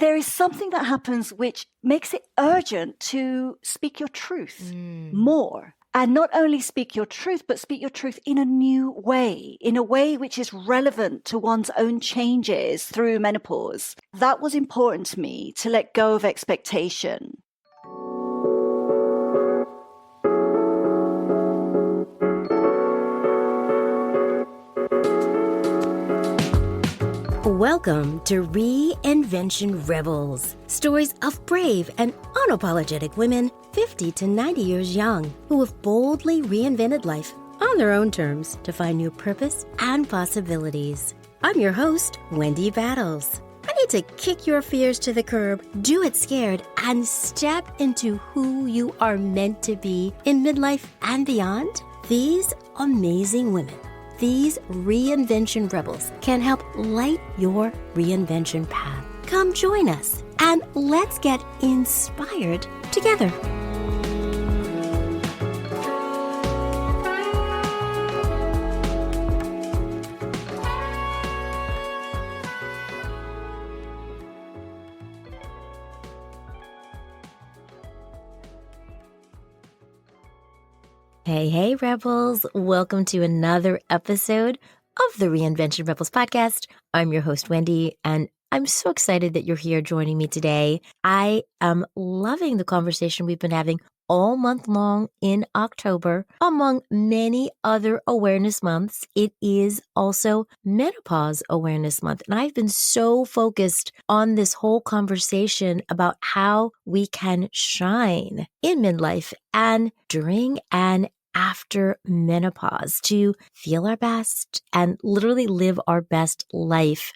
there is something that happens which makes it urgent to speak your truth more. And not only speak your truth, but speak your truth in a new way, in a way which is relevant to one's own changes through menopause. That was important to me, to let go of expectation. Welcome to Reinvention Rebels, stories of brave and unapologetic women 50 to 90 years young who have boldly reinvented life on their own terms to find new purpose and possibilities. I'm your host, Wendy Battles. Ready to kick your fears to the curb, do it scared, and step into who you are meant to be in midlife and beyond? These amazing women, these reinvention rebels, can help light your reinvention path. Come join us and let's get inspired together. Hey, Rebels. Welcome to another episode of the Reinvention Rebels podcast. I'm your host, Wendy, and I'm so excited that you're here joining me today. I am loving the conversation we've been having all month long in October. Among many other awareness months, it is also Menopause Awareness Month. And I've been so focused on this whole conversation about how we can shine in midlife and during and after menopause to feel our best and literally live our best life.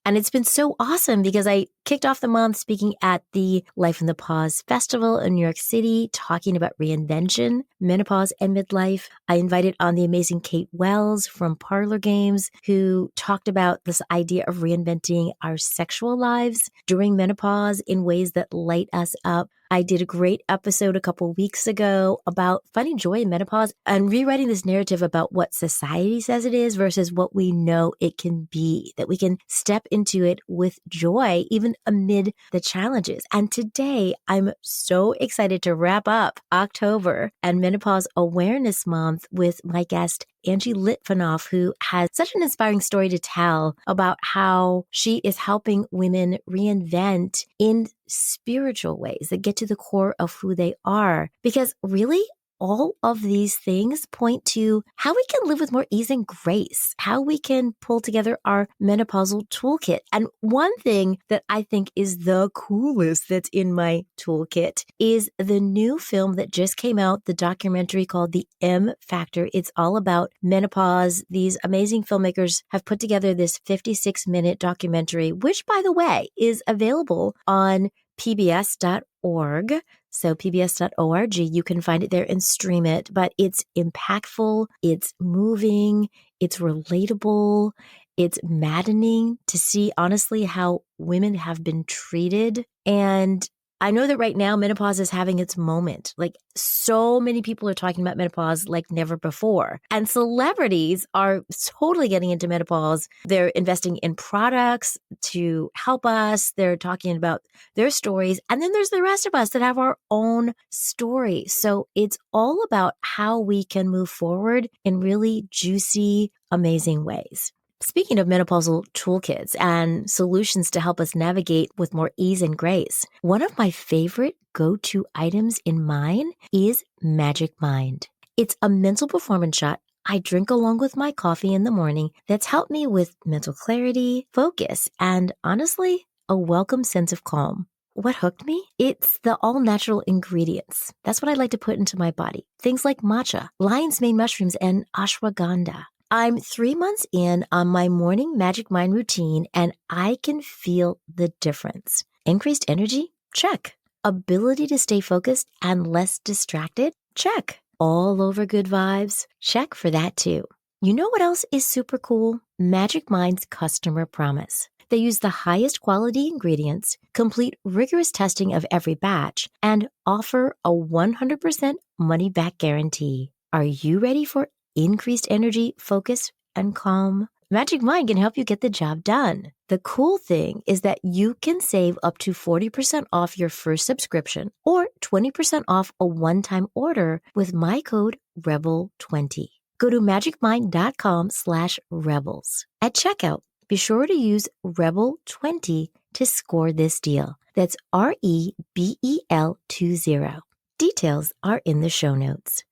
And it's been so awesome because I kicked off the month speaking at the Life in the Pause Festival in New York City, talking about reinvention, menopause, and midlife. I invited on the amazing Kate Wells from Parlor Games, who talked about this idea of reinventing our sexual lives during menopause in ways that light us up. I did a great episode a couple weeks ago about finding joy in menopause and rewriting this narrative about what society says it is versus what we know it can be, that we can step into it with joy, even amid the challenges. And today, I'm so excited to wrap up October and Menopause Awareness Month with my guest, Angie Litvinoff, who has such an inspiring story to tell about how she is helping women reinvent in spiritual ways that get to the core of who they are. Because really, all of these things point to how we can live with more ease and grace, how we can pull together our menopausal toolkit. And one thing that I think is the coolest that's in my toolkit is the new film that just came out, the documentary called The M Factor. It's all about menopause. These amazing filmmakers have put together this 56-minute documentary, which, by the way, is available on pbs.org. So pbs.org, you can find it there and stream it, but it's impactful, it's moving, it's relatable, it's maddening to see honestly how women have been treated. And I know that right now menopause is having its moment. Like so many people are talking about menopause like never before. And celebrities are totally getting into menopause. They're investing in products to help us. They're talking about their stories. And then there's the rest of us that have our own story. So it's all about how we can move forward in really juicy, amazing ways. Speaking of menopausal toolkits and solutions to help us navigate with more ease and grace, one of my favorite go-to items in mine is Magic Mind. It's a mental performance shot I drink along with my coffee in the morning that's helped me with mental clarity, focus, and honestly, a welcome sense of calm. What hooked me? It's the all-natural ingredients. That's what I like to put into my body. Things like matcha, lion's mane mushrooms, and ashwagandha. I'm 3 months in on my morning Magic Mind routine, and I can feel the difference. Increased energy? Check. Ability to stay focused and less distracted? Check. All over good vibes? Check for that too. You know what else is super cool? Magic Mind's customer promise. They use the highest quality ingredients, complete rigorous testing of every batch, and offer a 100% money-back guarantee. Are you ready for increased energy, focus, and calm? Magic Mind can help you get the job done. The cool thing is that you can save up to 40% off your first subscription or 20% off a one-time order with my code REBEL20. Go to magicmind.com/rebels. At checkout, be sure to use REBEL20 to score this deal. That's REBEL20. Details are in the show notes.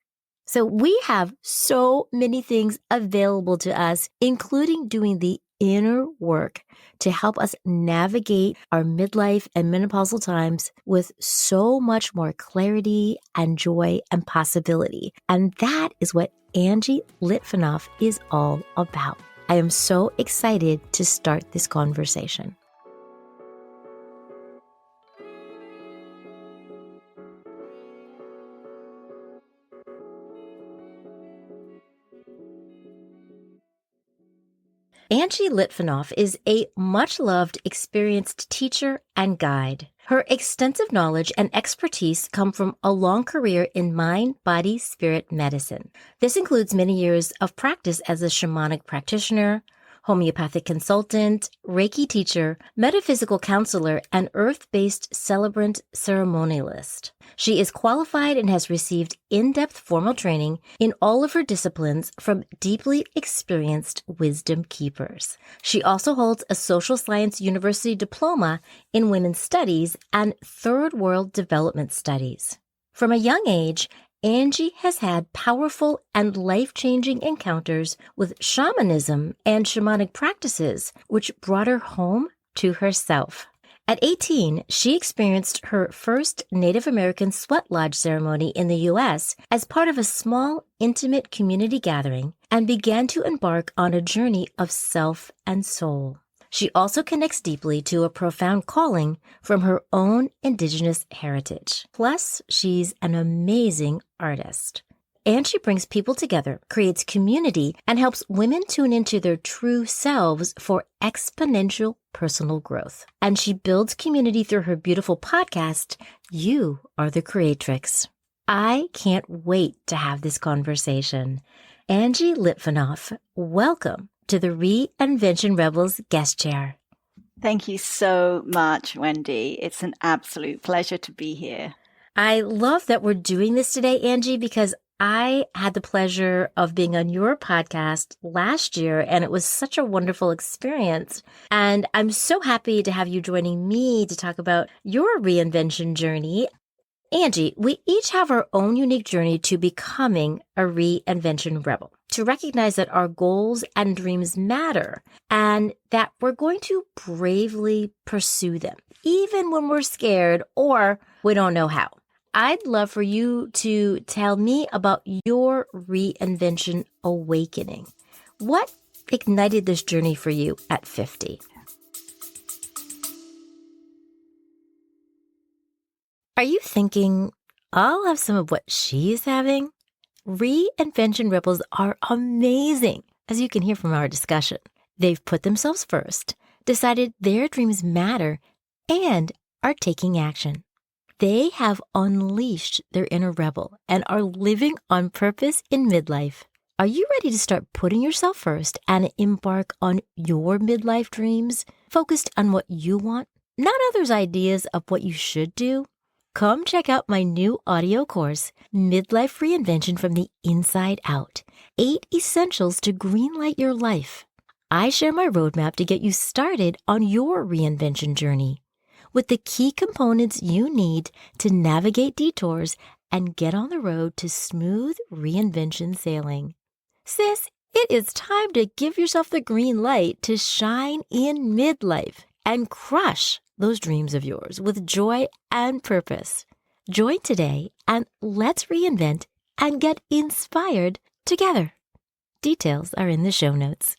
So we have so many things available to us, including doing the inner work to help us navigate our midlife and menopausal times with so much more clarity and joy and possibility. And that is what Angie Litvinoff is all about. I am so excited to start this conversation. Angie Litvinoff is a much-loved, experienced teacher and guide. Her extensive knowledge and expertise come from a long career in mind, body, spirit medicine. This includes many years of practice as a shamanic practitioner, homeopathic consultant, Reiki teacher, metaphysical counselor, and earth-based celebrant ceremonialist. She is qualified and has received in-depth formal training in all of her disciplines from deeply experienced wisdom keepers. She also holds a social science university diploma in women's studies and third world development studies. From a young age, Angie has had powerful and life-changing encounters with shamanism and shamanic practices, which brought her home to herself. At 18, she experienced her first Native American sweat lodge ceremony in the U.S. as part of a small, intimate community gathering and began to embark on a journey of self and soul. She also connects deeply to a profound calling from her own Indigenous heritage. Plus, she's an amazing artist. And she brings people together, creates community, and helps women tune into their true selves for exponential personal growth. And she builds community through her beautiful podcast, You Are the Creatrix. I can't wait to have this conversation. Angie Litvinoff, welcome to the Reinvention Rebels guest chair. Thank you so much, Wendy. It's an absolute pleasure to be here. I love that we're doing this today, Angie, because I had the pleasure of being on your podcast last year, and it was such a wonderful experience. And I'm so happy to have you joining me to talk about your reinvention journey. Angie, we each have our own unique journey to becoming a reinvention rebel, to recognize that our goals and dreams matter and that we're going to bravely pursue them, even when we're scared or we don't know how. I'd love for you to tell me about your reinvention awakening. What ignited this journey for you at 50? Are you thinking, I'll have some of what she's having? Reinvention rebels are amazing, as you can hear from our discussion. They've put themselves first, decided their dreams matter, and are taking action. They have unleashed their inner rebel and are living on purpose in midlife. Are you ready to start putting yourself first and embark on your midlife dreams, focused on what you want, not others' ideas of what you should do? Come check out my new audio course, Midlife Reinvention from the Inside Out, 8 Essentials to Greenlight Your Life. I share my roadmap to get you started on your reinvention journey with the key components you need to navigate detours and get on the road to smooth reinvention sailing. Sis, it is time to give yourself the green light to shine in midlife and crush those dreams of yours with joy and purpose. Join today and let's reinvent and get inspired together. Details are in the show notes.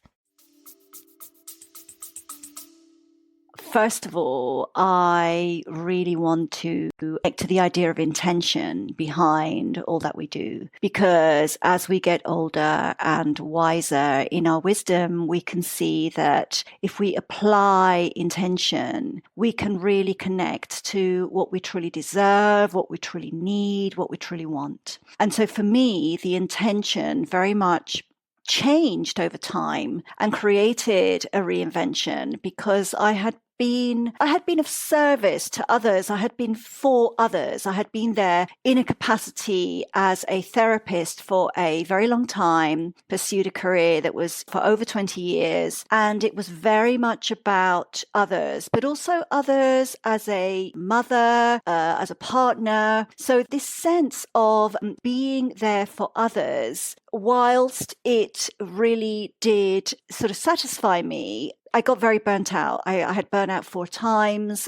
First of all, I really want to connect to the idea of intention behind all that we do, because as we get older and wiser in our wisdom, we can see that if we apply intention, we can really connect to what we truly deserve, what we truly need, what we truly want. And so for me, the intention very much changed over time and created a reinvention because I had been of service to others. I had been for others. I had been there in a capacity as a therapist for a very long time, pursued a career that was for over 20 years. And it was very much about others, but also others as a mother, as a partner. So this sense of being there for others, whilst it really did sort of satisfy me, I got very burnt out. I had burnt out 4 times,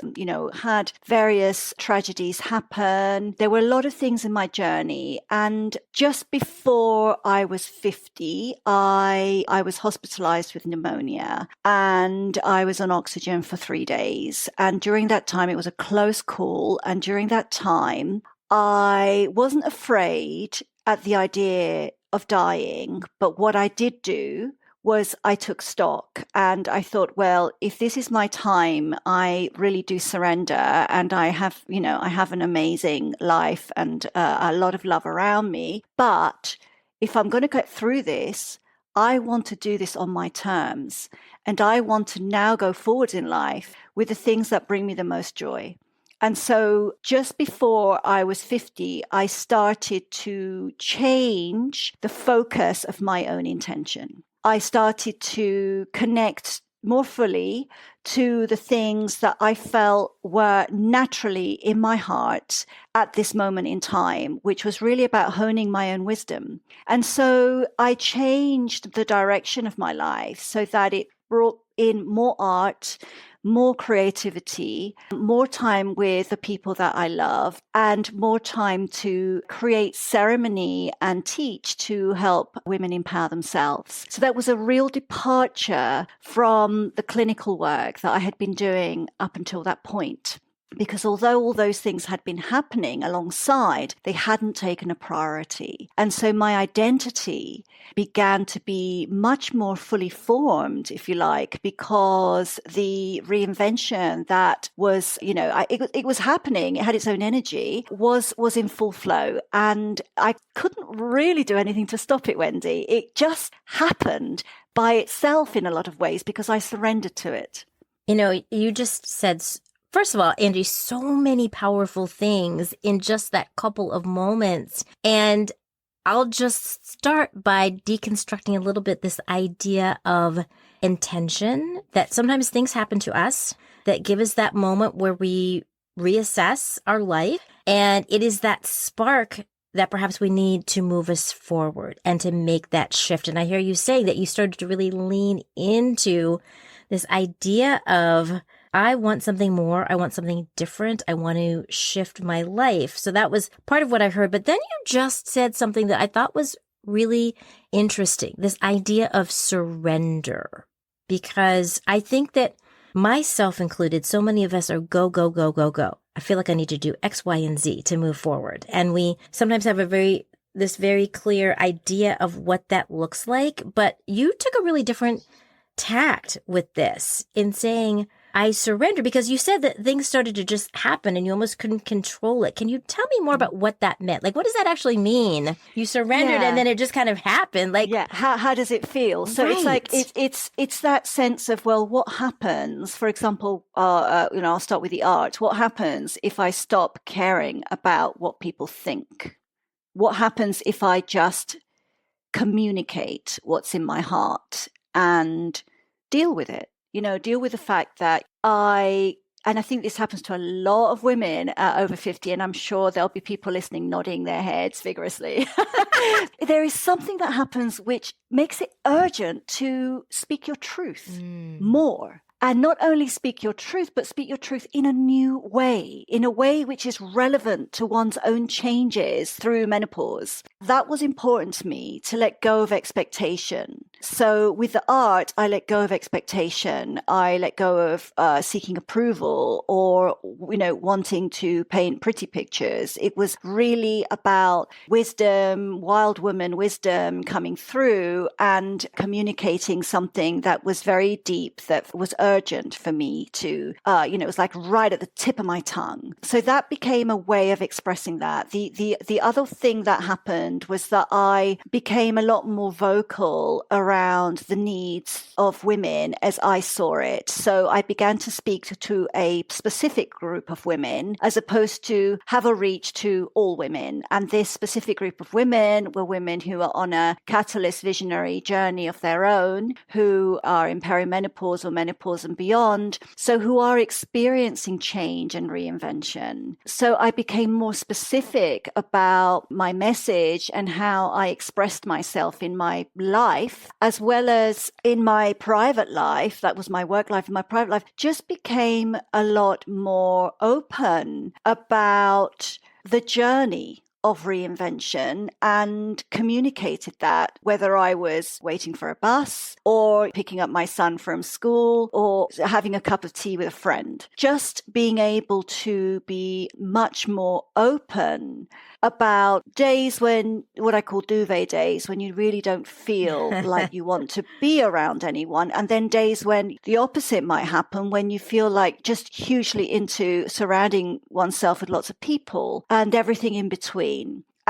had various tragedies happen. There were a lot of things in my journey. And just before I was 50, I was hospitalized with pneumonia and I was on oxygen for 3 days. And during that time, it was a close call. And during that time, I wasn't afraid at the idea of dying. But what I did do was I took stock and I thought, well, if this is my time, I really do surrender. And I have an amazing life and a lot of love around me. But if I'm going to get through this, I want to do this on my terms. And I want to now go forward in life with the things that bring me the most joy. And so just before I was 50, I started to change the focus of my own intention. I started to connect more fully to the things that I felt were naturally in my heart at this moment in time, which was really about honing my own wisdom. And so I changed the direction of my life so that it brought in more art, more creativity, more time with the people that I love, and more time to create ceremony and teach to help women empower themselves. So that was a real departure from the clinical work that I had been doing up until that point. Because although all those things had been happening alongside, they hadn't taken a priority. And so my identity began to be much more fully formed, if you like, because the reinvention that was, it was happening, it had its own energy, was in full flow. And I couldn't really do anything to stop it, Wendy. It just happened by itself in a lot of ways because I surrendered to it. You just said, first of all, Angie, so many powerful things in just that couple of moments. And I'll just start by deconstructing a little bit this idea of intention, that sometimes things happen to us that give us that moment where we reassess our life. And it is that spark that perhaps we need to move us forward and to make that shift. And I hear you saying that you started to really lean into this idea of, I want something more. I want something different. I want to shift my life. So that was part of what I heard. But then you just said something that I thought was really interesting, this idea of surrender. Because I think that myself included, so many of us are go, go, go, go, go. I feel like I need to do X, Y, and Z to move forward. And we sometimes have this very clear idea of what that looks like. But you took a really different tact with this in saying, I surrender, because you said that things started to just happen and you almost couldn't control it. Can you tell me more about what that meant? Like, what does that actually mean? You surrendered and then it just kind of happened. Like, how does it feel? So right. It's like, it's that sense of, well, what happens? For example, I'll start with the art. What happens if I stop caring about what people think? What happens if I just communicate what's in my heart and deal with it? Deal with the fact that and I think this happens to a lot of women over 50, and I'm sure there'll be people listening nodding their heads vigorously. There is something that happens which makes it urgent to speak your truth more. And not only speak your truth, but speak your truth in a new way, in a way which is relevant to one's own changes through menopause. That was important to me, to let go of expectation, So with the art, I let go of expectation. I let go of seeking approval or, wanting to paint pretty pictures. It was really about wisdom, wild woman wisdom coming through and communicating something that was very deep, that was urgent for me to, it was like right at the tip of my tongue. So that became a way of expressing that. The other thing that happened was that I became a lot more vocal around the needs of women as I saw it. So I began to speak to a specific group of women as opposed to have a reach to all women. And this specific group of women were women who are on a catalyst visionary journey of their own, who are in perimenopause or menopause and beyond, so who are experiencing change and reinvention. So I became more specific about my message and how I expressed myself in my life, as well as in my private life. That was my work life. And my private life just became a lot more open about the journey of reinvention and communicated that, whether I was waiting for a bus or picking up my son from school or having a cup of tea with a friend. Just being able to be much more open about days when, what I call duvet days, when you really don't feel like you want to be around anyone. And then days when the opposite might happen, when you feel like just hugely into surrounding oneself with lots of people and everything in between.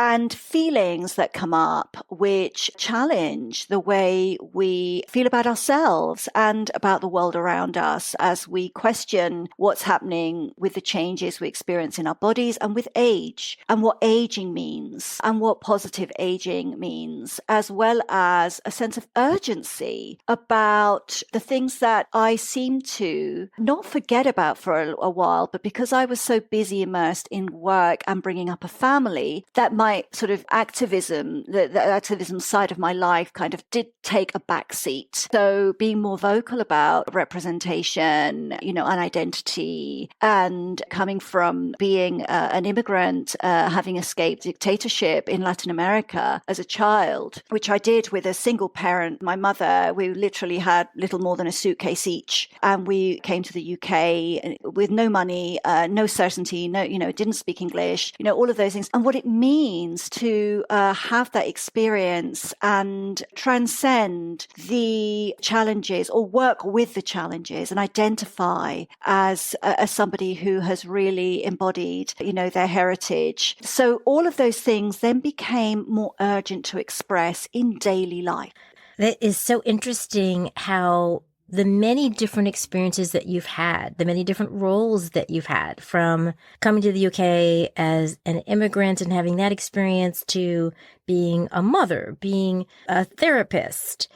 And feelings that come up which challenge the way we feel about ourselves and about the world around us as we question what's happening with the changes we experience in our bodies and with age and what aging means and what positive aging means, as well as a sense of urgency about the things that I seem to not forget about for a while, but because I was so busy immersed in work and bringing up a family, that my sort of activism, the activism side of my life kind of did take a back seat. So being more vocal about representation, and identity, and coming from being an immigrant, having escaped dictatorship in Latin America as a child, which I did with a single parent. My mother, we literally had little more than a suitcase each. And we came to the UK with no money, no certainty, didn't speak English, all of those things. And what it means to have that experience and transcend the challenges or work with the challenges and identify as somebody who has really embodied, their heritage. So all of those things then became more urgent to express in daily life. That is so interesting how the many different experiences that you've had, the many different roles that you've had, from coming to the UK as an immigrant and having that experience to being a mother, being a therapist,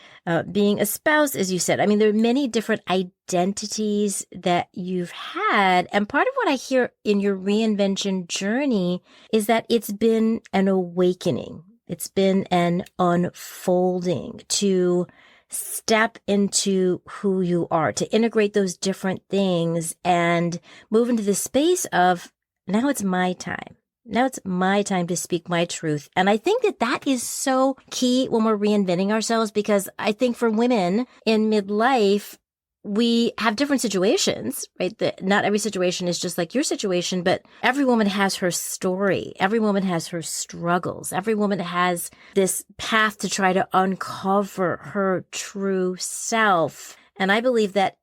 being a spouse, as you said. I mean, there are many different identities that you've had. And part of what I hear in your reinvention journey is that it's been an awakening. It's been an unfolding to step into who you are, to integrate those different things and move into the space of, now it's my time. Now it's my time to speak my truth. And I think that that is so key when we're reinventing ourselves, because I think for women in midlife, we have different situations, right? That not every situation is just like your situation, but every woman has her story. Every woman has her struggles. Every woman has this path to try to uncover her true self. And I believe that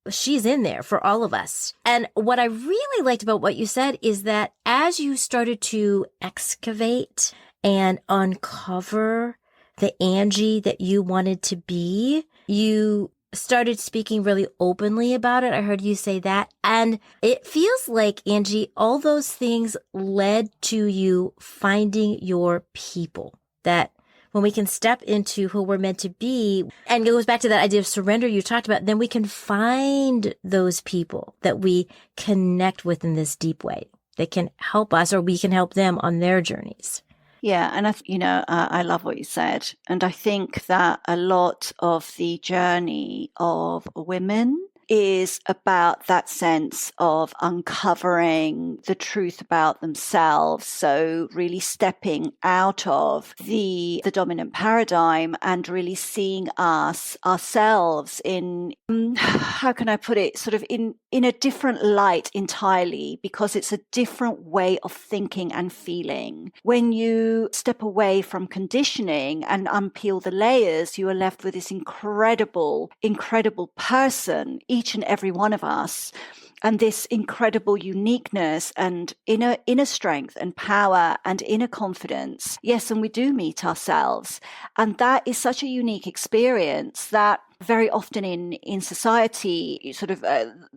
she's in there for all of us. And what I really liked about what you said is that as you started to excavate and uncover the Angie that you wanted to be, you started speaking really openly about it. I heard you say that. And it feels like, Angie, all those things led to you finding your people. That when we can step into who we're meant to be, and it goes back to that idea of surrender you talked about, then we can find those people that we connect with in this deep way. They can help us, or we can help them on their journeys. Yeah. And I love what you said. And I think that a lot of the journey of women is about that sense of uncovering the truth about themselves. So really stepping out of the dominant paradigm and really seeing ourselves in, how can I put it, sort of in a different light entirely, because it's a different way of thinking and feeling. When you step away from conditioning and unpeel the layers, you are left with this incredible person, each and every one of us, and this incredible uniqueness and inner strength and power and inner confidence. Yes, and we do meet ourselves. And that is such a unique experience that very often in society, sort of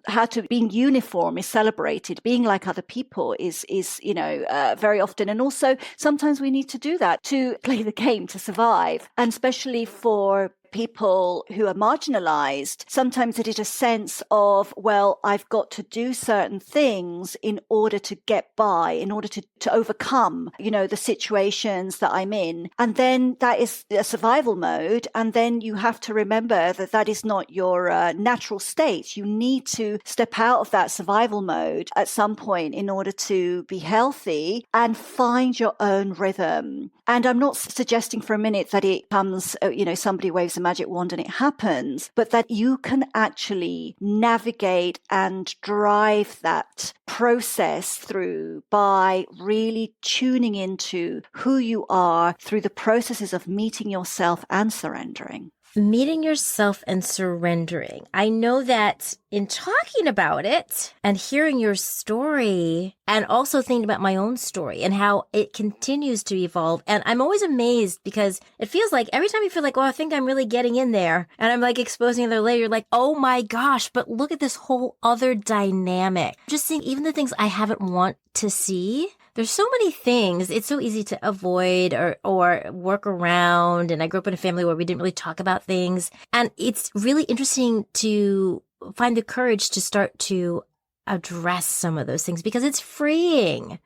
how to being uniform is celebrated. Being like other people is very often. And also sometimes we need to do that to play the game, to survive. And especially for people who are marginalized, sometimes it is a sense of, well, I've got to do certain things in order to get by, in order to overcome, the situations that I'm in. And then that is a survival mode. And then you have to remember that is not your natural state. You need to step out of that survival mode at some point in order to be healthy and find your own rhythm. And I'm not suggesting for a minute that it comes, somebody waves a magic wand and it happens, but that you can actually navigate and drive that process through by really tuning into who you are through the processes of meeting yourself and surrendering. Meeting yourself and surrendering. I know that in talking about it and hearing your story and also thinking about my own story and how it continues to evolve. And I'm always amazed because it feels like every time you feel like, oh, I think I'm really getting in there and I'm like exposing another layer, you're like, oh my gosh, but look at this whole other dynamic. Just seeing even the things I haven't want to see. There's so many things. It's so easy to avoid or work around. And I grew up in a family where we didn't really talk about things. And it's really interesting to find the courage to start to address some of those things because it's freeing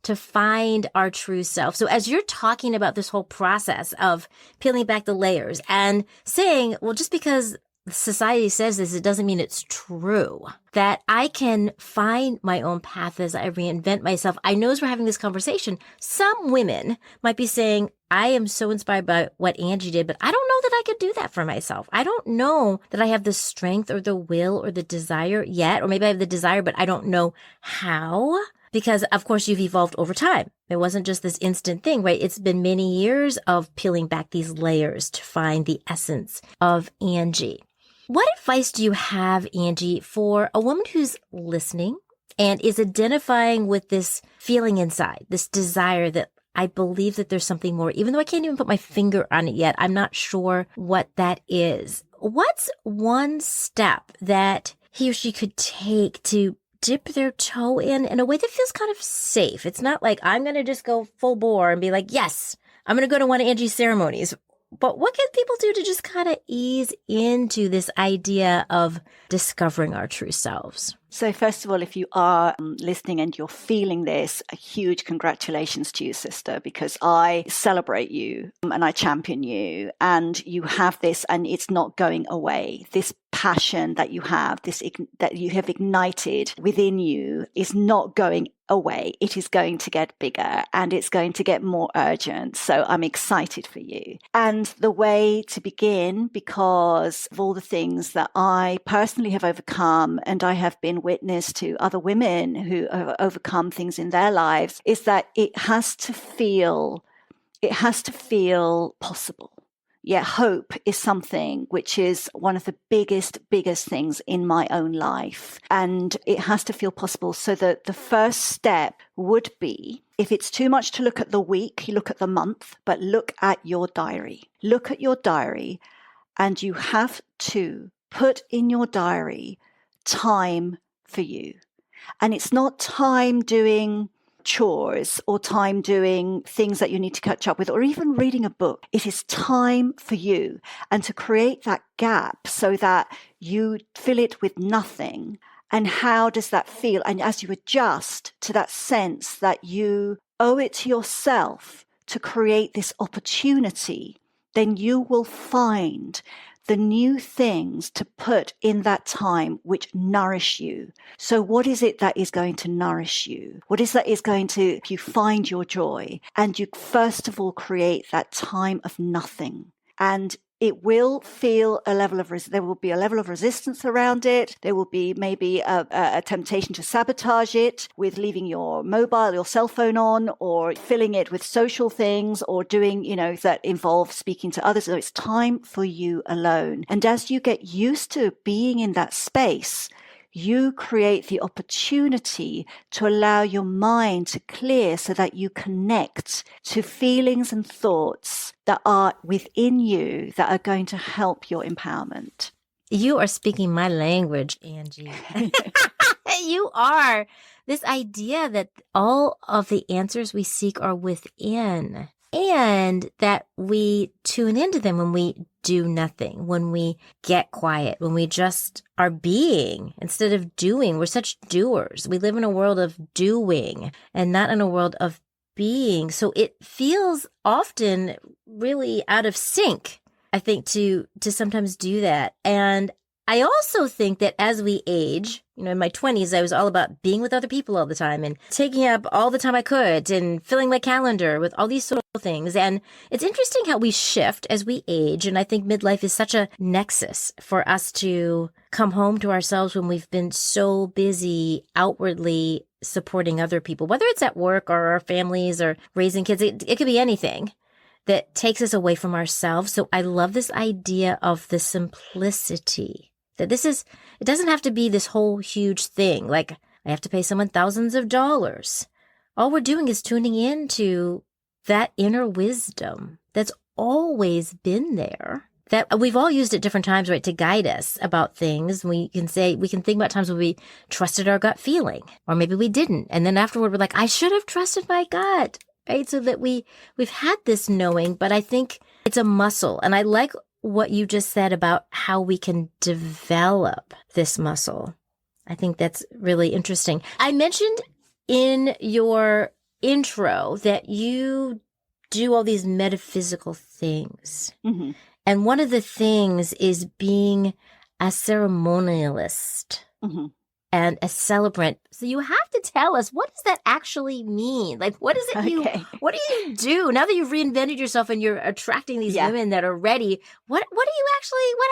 to find our true self. So as you're talking about this whole process of peeling back the layers and saying, well, just because society says this, it doesn't mean it's true. That I can find my own path as I reinvent myself. I know as we're having this conversation, some women might be saying, I am so inspired by what Angie did, but I don't know that I could do that for myself. I don't know that I have the strength or the will or the desire yet, or maybe I have the desire, but I don't know how. Because, of course, you've evolved over time. It wasn't just this instant thing, right? It's been many years of peeling back these layers to find the essence of Angie. What advice do you have, Angie, for a woman who's listening and is identifying with this feeling inside, this desire that I believe that there's something more, even though I can't even put my finger on it yet? I'm not sure what that is. What's one step that he or she could take to dip their toe in a way that feels kind of safe? It's not like I'm going to just go full bore and be like, yes, I'm going to go to one of Angie's ceremonies. But what can people do to just kind of ease into this idea of discovering our true selves? So first of all, if you are listening and you're feeling this, a huge congratulations to you, sister, because I celebrate you and I champion you, and you have this and it's not going away. This passion that you have, that you have ignited within you is not going away. It is going to get bigger and it's going to get more urgent. So I'm excited for you. And the way to begin, because of all the things that I personally have overcome and I have been witness to other women who have overcome things in their lives, is that it has to feel possible. Yeah, hope is something which is one of the biggest things in my own life. And it has to feel possible. So that the first step would be, if it's too much to look at the week, you look at the month, but look at your diary. Look at your diary, and you have to put in your diary time for you. And it's not time doing chores or time doing things that you need to catch up with or even reading a book. It is time for you, and to create that gap so that you fill it with nothing. And how does that feel? And as you adjust to that sense that you owe it to yourself to create this opportunity, then you will find the new things to put in that time which nourish you. So what is it that is going to nourish you? What is that is going to help you find your joy? And you first of all create that time of nothing. And it will feel there will be a level of resistance around it. There will be maybe a temptation to sabotage it with leaving your cell phone on, or filling it with social things, or doing, that involve speaking to others. So it's time for you alone. And as you get used to being in that space, you create the opportunity to allow your mind to clear so that you connect to feelings and thoughts that are within you that are going to help your empowerment. You are speaking my language, Angie. You are. This idea that all of the answers we seek are within, and that we tune into them when we do nothing, when we get quiet, when we just are being instead of doing. We're such doers. We live in a world of doing and not in a world of being. So it feels often really out of sync, I think, to sometimes do that. And I also think that as we age, in my 20s, I was all about being with other people all the time and taking up all the time I could and filling my calendar with all these sort of things. And it's interesting how we shift as we age. And I think midlife is such a nexus for us to come home to ourselves when we've been so busy outwardly supporting other people, whether it's at work or our families or raising kids. It could be anything that takes us away from ourselves. So I love this idea of the simplicity. That it doesn't have to be this whole huge thing. Like, I have to pay someone thousands of dollars. All we're doing is tuning into that inner wisdom that's always been there, that we've all used at different times, right, to guide us about things. We can think about times when we trusted our gut feeling, or maybe we didn't. And then afterward, we're like, I should have trusted my gut, right? So that we've had this knowing, but I think it's a muscle. And I like what you just said about how we can develop this muscle. I think that's really interesting. I mentioned in your intro that you do all these metaphysical things. Mm-hmm. And one of the things is being a ceremonialist. Mm-hmm. And a celebrant. So you have to tell us, what does that actually mean? Like, what is it what do you do now that you've reinvented yourself and you're attracting these women that are ready? What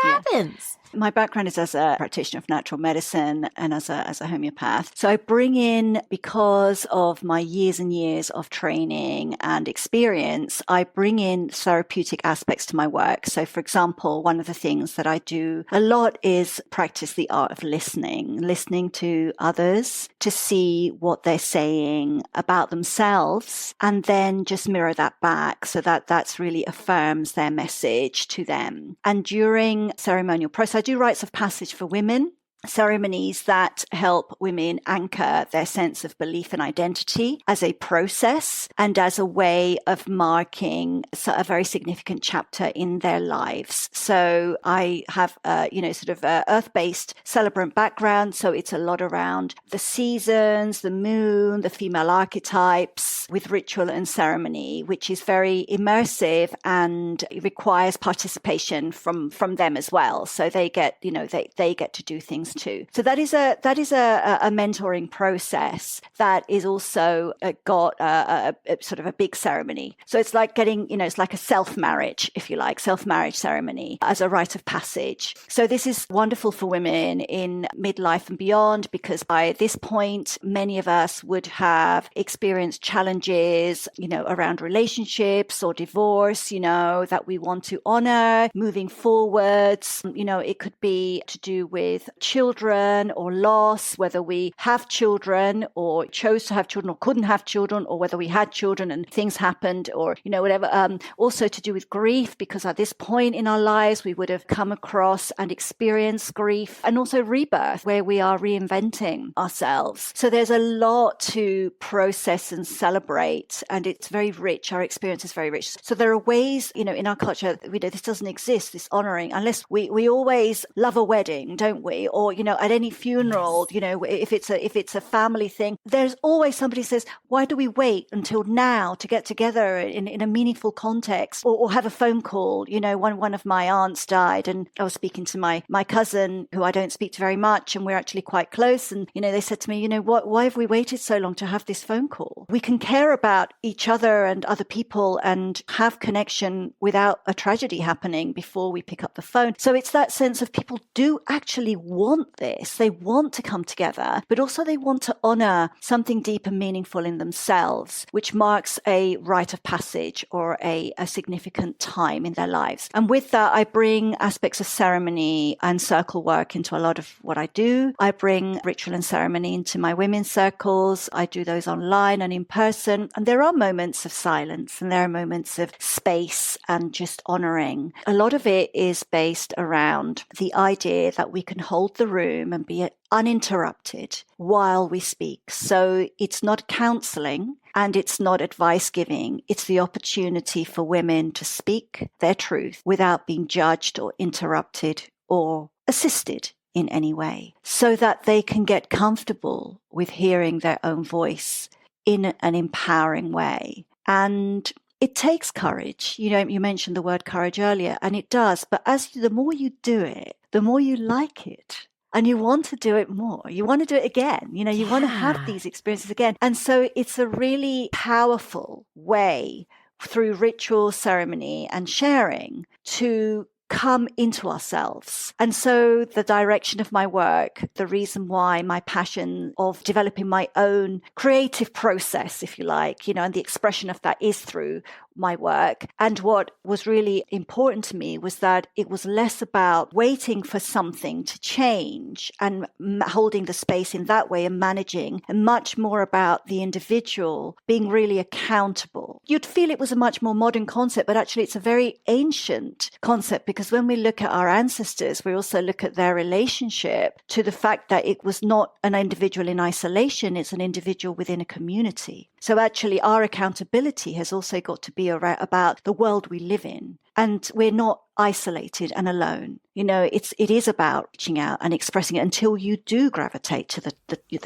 happens? My background is as a practitioner of natural medicine and as a homeopath. So I bring in, because of my years and years of training and experience, I bring in therapeutic aspects to my work. So for example, one of the things that I do a lot is practice the art of listening to others to see what they're saying about themselves, and then just mirror that back so that that's really affirms their message to them. And during ceremonial process, I do rites of passage for women, ceremonies that help women anchor their sense of belief and identity as a process and as a way of marking a very significant chapter in their lives. So I have sort of a earth-based celebrant background. So it's a lot around the seasons, the moon, the female archetypes, with ritual and ceremony, which is very immersive and it requires participation from them as well. So they get, they get to do things too. So that is a mentoring process that is also got a sort of a big ceremony. So it's like getting, it's like a self-marriage, if you like, self-marriage ceremony as a rite of passage. So this is wonderful for women in midlife and beyond, because by this point, many of us would have experienced challenges, around relationships or divorce, that we want to honor moving forwards. It could be to do with children or loss, whether we have children or chose to have children or couldn't have children, or whether we had children and things happened, or, whatever. Also to do with grief, because at this point in our lives, we would have come across and experienced grief, and also rebirth, where we are reinventing ourselves. So there's a lot to process and celebrate, and it's very rich. Our experience is very rich. So there are ways, in our culture, this doesn't exist, this honoring, unless we always love a wedding, don't we? Or or, at any funeral, if it's a family thing, there's always somebody says, why do we wait until now to get together in a meaningful context or have a phone call? One of my aunts died, and I was speaking to my cousin, who I don't speak to very much, and we're actually quite close. And, they said to me, why have we waited so long to have this phone call? We can care about each other and other people and have connection without a tragedy happening before we pick up the phone. So it's that sense of people do actually want this. They want to come together, but also they want to honor something deep and meaningful in themselves, which marks a rite of passage or a significant time in their lives. And with that, I bring aspects of ceremony and circle work into a lot of what I do. I bring ritual and ceremony into my women's circles. I do those online and in person. And there are moments of silence and there are moments of space and just honoring. A lot of it is based around the idea that we can hold the room and be uninterrupted while we speak. So it's not counseling and it's not advice giving. It's the opportunity for women to speak their truth without being judged or interrupted or assisted in any way, so that they can get comfortable with hearing their own voice in an empowering way. And it takes courage. You mentioned the word courage earlier, and it does. But the more you do it, the more you like it. And you want to do it more. You want to do it again. You want to have these experiences again. And so it's a really powerful way through ritual, ceremony, and sharing to come into ourselves. And so the direction of my work, the reason why my passion of developing my own creative process, if you like, and the expression of that is through my work. And what was really important to me was that it was less about waiting for something to change and holding the space in that way and managing, and much more about the individual being really accountable. You'd feel it was a much more modern concept, but actually it's a very ancient concept, because when we look at our ancestors, we also look at their relationship to the fact that it was not an individual in isolation, it's an individual within a community. So actually our accountability has also got to be about the world we live in. And we're not isolated and alone. It is about reaching out and expressing it until you do gravitate to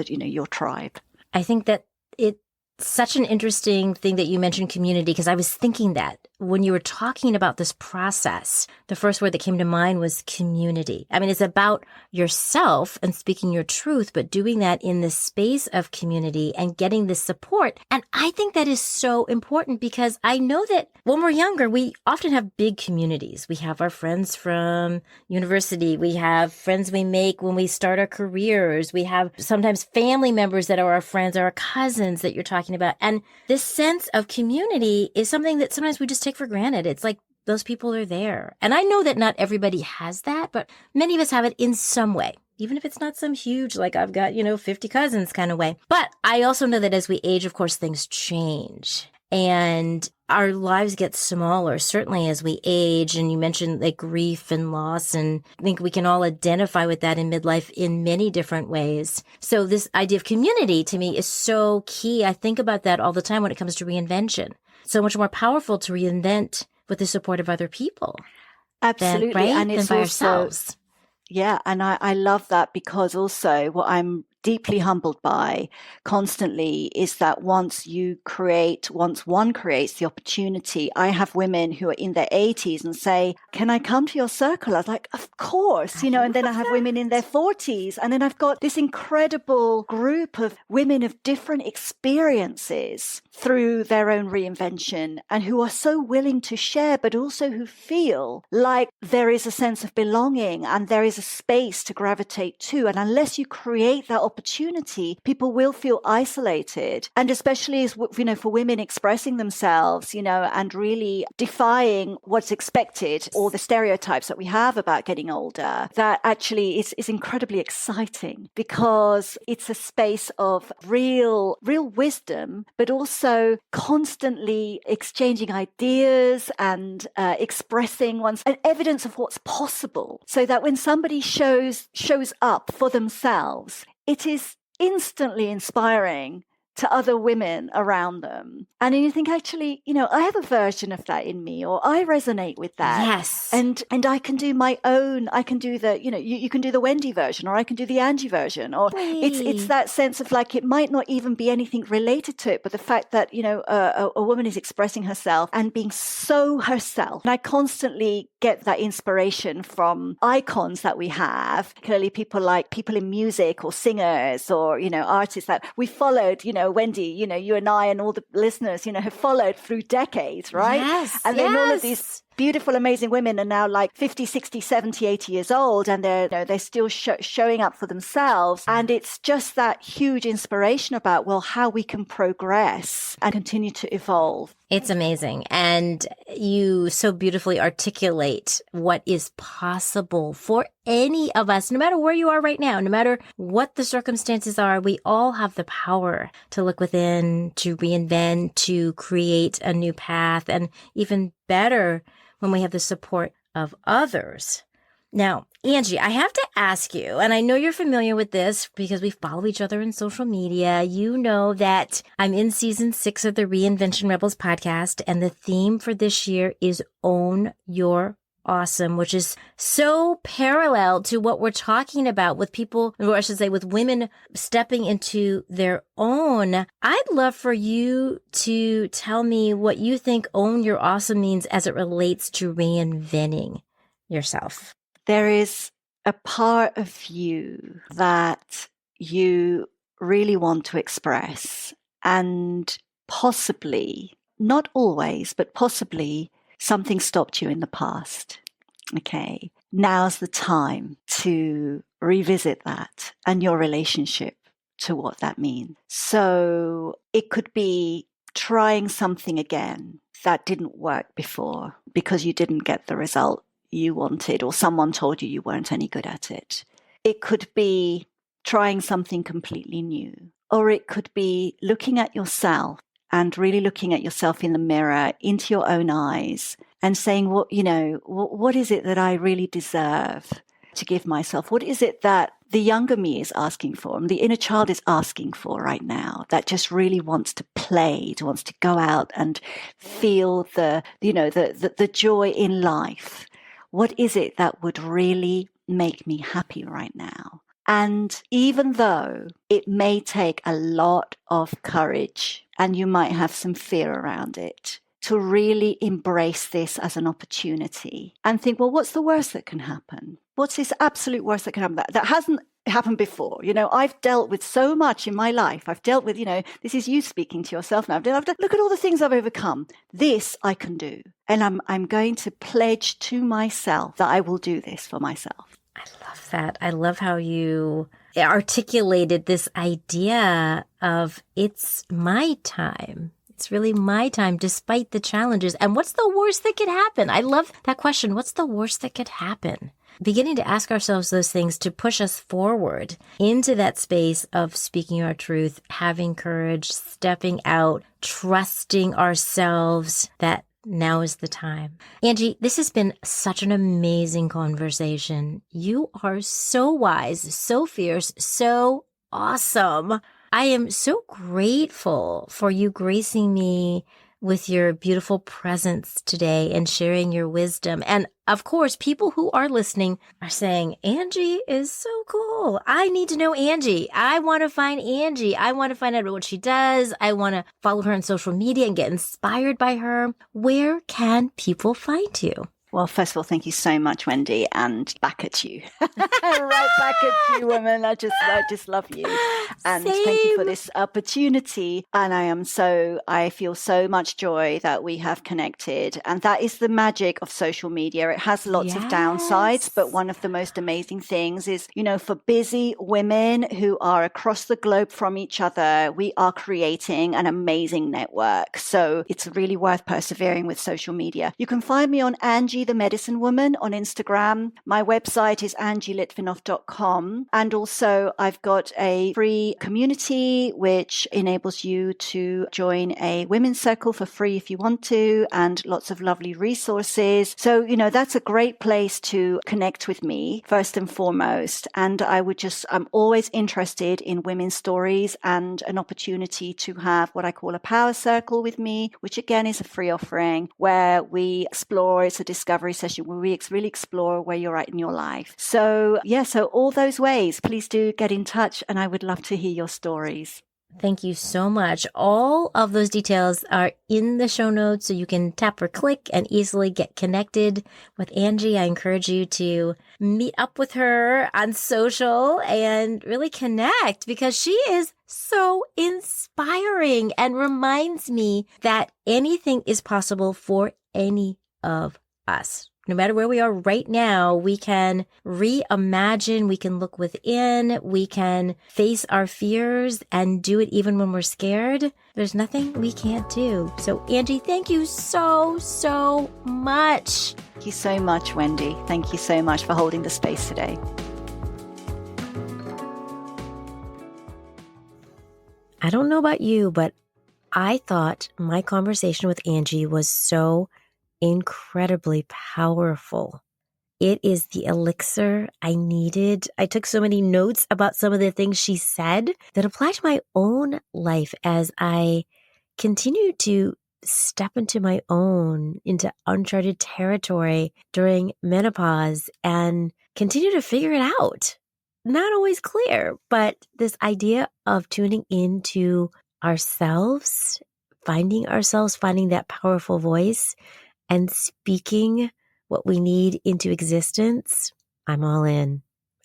your tribe. I think that it's such an interesting thing that you mentioned community, because I was thinking that when you were talking about this process, the first word that came to mind was community. I mean, it's about yourself and speaking your truth, but doing that in the space of community and getting the support. And I think that is so important, because I know that when we're younger, we often have big communities. We have our friends from university. We have friends we make when we start our careers. We have sometimes family members that are our friends or our cousins that you're talking about. And this sense of community is something that sometimes we just take for granted. It's like those people are there. And I know that not everybody has that, but many of us have it in some way, even if it's not some huge, like I've got, 50 cousins kind of way. But I also know that as we age, of course, things change and our lives get smaller, certainly as we age. And you mentioned like grief and loss, and I think we can all identify with that in midlife in many different ways. So this idea of community to me is so key. I think about that all the time when it comes to reinvention. So much more powerful to reinvent with the support of other people. Absolutely. Right? And it's by also, ourselves. Yeah. And I love that, because also what I'm deeply humbled by constantly is that once one creates the opportunity, I have women who are in their 80s and say, can I come to your circle? I was like, of course, and then I have women in their 40s. And then I've got this incredible group of women of different experiences through their own reinvention, and who are so willing to share, but also who feel like there is a sense of belonging and there is a space to gravitate to. And unless you create that opportunity, people will feel isolated. And especially as, for women expressing themselves, and really defying what's expected or the stereotypes that we have about getting older, that actually is incredibly exciting, because it's a space of real wisdom, but also constantly exchanging ideas and expressing and evidence of what's possible, so that when somebody shows up for themselves, it is instantly inspiring to other women around them. And then you think, actually, I have a version of that in me, or I resonate with that. Yes. And I can do my own, I can do the, you can do the Wendy version, or I can do the Angie version, or it's that sense of like, it might not even be anything related to it, but the fact that, a woman is expressing herself and being so herself. And I constantly get that inspiration from icons that we have, clearly people in music or singers or, artists that we followed, Wendy, you and I and all the listeners, have followed through decades, right? Yes. And then all of these beautiful, amazing women are now like 50, 60, 70, 80 years old, and they're still showing up for themselves. And it's just that huge inspiration about, well, how we can progress and continue to evolve. It's amazing. And you so beautifully articulate what is possible for any of us, no matter where you are right now, no matter what the circumstances are. We all have the power to look within, to reinvent, to create a new path, and even better when we have the support of others. Now, Angie, I have to ask you, and I know you're familiar with this because we follow each other in social media. You know that I'm in season 6 of the Reinvention Rebels podcast, and the theme for this year is Own Your Awesome, which is so parallel to what we're talking about with people, or I should say with women stepping into their own. I'd love for you to tell me what you think Own Your Awesome means as it relates to reinventing yourself. There is a part of you that you really want to express, and possibly, not always, but possibly something stopped you in the past. Okay. Now's the time to revisit that and your relationship to what that means. So it could be trying something again that didn't work before because you didn't get the result you wanted, or someone told you weren't any good at it. It could be trying something completely new, or it could be looking at yourself and really looking at yourself in the mirror, into your own eyes, and saying, what is it that I really deserve to give myself? What is it that the younger me is asking for, and the inner child is asking for right now, that just really wants to play, wants to go out and feel the joy in life? What is it that would really make me happy right now? And even though it may take a lot of courage and you might have some fear around it, to really embrace this as an opportunity and think, well, what's the worst that can happen? What's this absolute worst that can happen? That hasn't happened before. I've dealt with so much in my life. I've dealt with, this is you speaking to yourself now. Look at all the things I've overcome. This I can do. And I'm going to pledge to myself that I will do this for myself. I love that. I love how you articulated this idea of it's my time. It's really my time despite the challenges. And what's the worst that could happen? I love that question. What's the worst that could happen? Beginning to ask ourselves those things to push us forward into that space of speaking our truth, having courage, stepping out, trusting ourselves that now is the time. Angie, this has been such an amazing conversation. You are so wise, so fierce, so awesome. I am so grateful for you gracing me with your beautiful presence today and sharing your wisdom. And of course, people who are listening are saying, Angie is so cool. I need to know Angie. I want to find Angie. I want to find out what she does. I want to follow her on social media and get inspired by her. Where can people find you? Well, first of all, thank you so much, Wendy, and back at you. Right back at you, woman. I just love you. And Same. Thank you for this opportunity. And I feel so much joy that we have connected. And that is the magic of social media. It has lots of downsides, but one of the most amazing things is, for busy women who are across the globe from each other, we are creating an amazing network. So it's really worth persevering with social media. You can find me on Angie Angie the Medicine Woman on Instagram. My website is angielitvinoff.com. And also I've got a free community which enables you to join a women's circle for free if you want to, and lots of lovely resources. So, that's a great place to connect with me first and foremost. And I'm always interested in women's stories and an opportunity to have what I call a power circle with me, which again is a free offering where we explore, it's a discovery session where we really explore where you're at in your life. So all those ways, please do get in touch and I would love to hear your stories. Thank you so much. All of those details are in the show notes, so you can tap or click and easily get connected with Angie. I encourage you to meet up with her on social and really connect, because she is so inspiring and reminds me that anything is possible for any of us. No matter where we are right now, we can reimagine, we can look within, we can face our fears and do it even when we're scared. There's nothing we can't do. So Angie, thank you so, so much. Thank you so much, Wendy. Thank you so much for holding the space today. I don't know about you, but I thought my conversation with Angie was so incredibly powerful. It is the elixir I needed. I took so many notes about some of the things she said that apply to my own life as I continue to step into uncharted territory during menopause and continue to figure it out. Not always clear, but this idea of tuning into ourselves, finding that powerful voice, and speaking what we need into existence, I'm all in.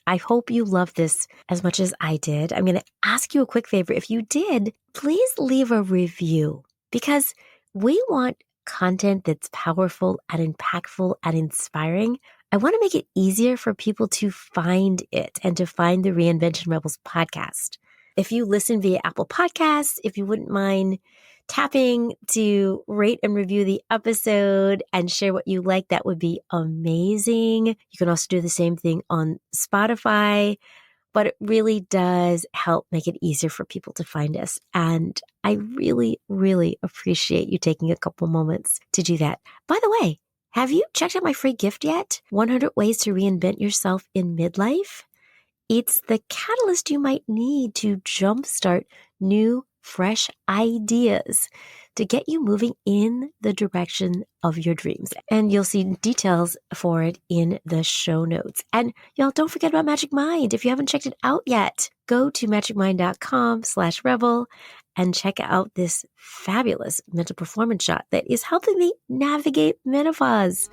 I hope you love this as much as I did. I'm going to ask you a quick favor. If you did, please leave a review, because we want content that's powerful and impactful and inspiring. I want to make it easier for people to find it and to find the Reinvention Rebels podcast. If you listen via Apple Podcasts, if you wouldn't mind tapping to rate and review the episode and share what you like, that would be amazing. You can also do the same thing on Spotify, but it really does help make it easier for people to find us. And I really, really appreciate you taking a couple moments to do that. By the way, have you checked out my free gift yet? 100 Ways to Reinvent Yourself in Midlife. It's the catalyst you might need to jumpstart new, fresh ideas to get you moving in the direction of your dreams. And you'll see details for it in the show notes. And y'all, don't forget about Magic Mind. If you haven't checked it out yet, go to magicmind.com/rebel and check out this fabulous mental performance shot that is helping me navigate menopause.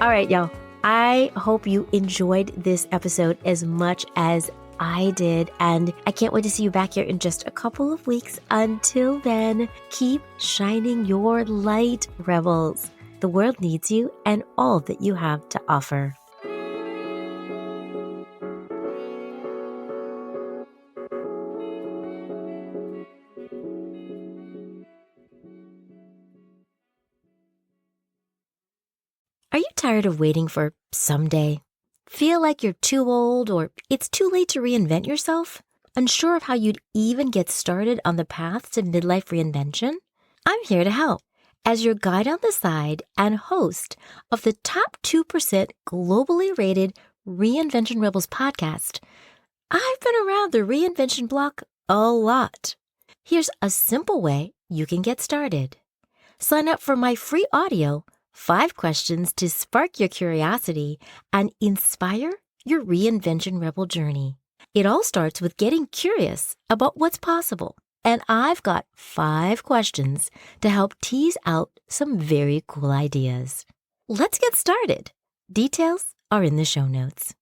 All right, y'all. I hope you enjoyed this episode as much as I did, and I can't wait to see you back here in just a couple of weeks. Until then, keep shining your light, rebels. The world needs you and all that you have to offer. Are you tired of waiting for someday? Feel like you're too old or it's too late to reinvent yourself? Unsure of how you'd even get started on the path to midlife reinvention? I'm here to help as your guide on the side and host of the top 2% globally rated Reinvention Rebels podcast. I've been around the reinvention block a lot. Here's a simple way you can get started. Sign up for my free audio, 5 questions to spark your curiosity and inspire your Reinvention Rebel journey. It all starts with getting curious about what's possible. And I've got 5 questions to help tease out some very cool ideas. Let's get started. Details are in the show notes.